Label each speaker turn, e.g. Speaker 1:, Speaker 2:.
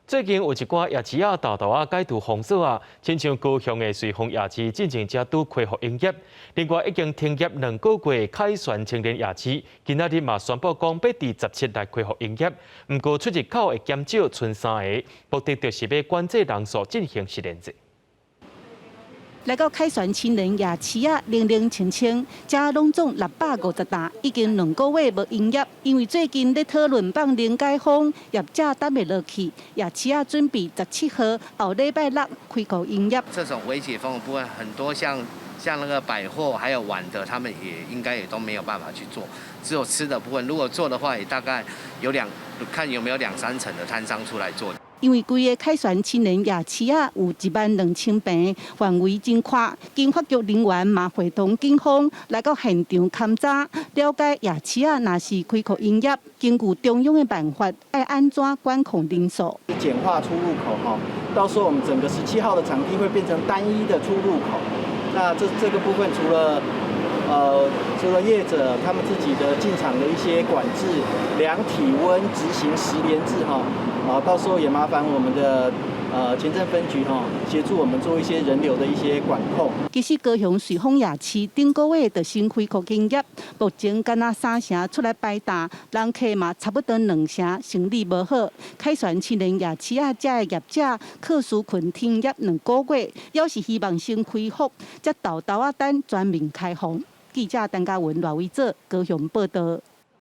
Speaker 1: 最近有一寡夜市大大改图封锁亲像高雄的瑞丰夜市进前才拄恢复营业，另外已经停业2个月凯旋青年夜市，今仔日嘛宣布讲要伫17来恢复营业，不过出入口会减少，剩3个，目的就是要管制人数进行实验制。
Speaker 2: 来到凯旋青年夜市零零清清，这拢总650单，已经2个月无营业，因为最近在讨论放零解封，业者等不落去，夜市准备17号后礼拜6开口营业。
Speaker 3: 这种微解封的部分，很多像那个百货还有碗的，他们应该都没有办法去做，只有吃的部分，如果做的话，也大概有看有没有2、3成的摊商出来做。
Speaker 2: 因为规个凯旋青年夜市有12000平，范围真宽。经发局人员嘛会同警方来到现场勘查，了解夜市若是开口营业，根据中央的办法，要安怎管控人数？
Speaker 4: 简化出入口哈，到时候我们整个17号的场地会变成单一的出入口。那这个部分除了业者他们自己的进场的一些管制、量体温、执行10连制哈。 到时候也麻烦我们的前镇分局协助我们做一些人流的一些管控。
Speaker 2: 其实高雄瑞丰夜市顶个月就新开课营业，目前敢若3成出来摆摊，人客嘛差不多2成，生意无好。凯旋青年夜市这的业者客诉群停业2个月，要是希望先恢复，才豆等全面开放。记者陈嘉文、赖伟做高雄报道。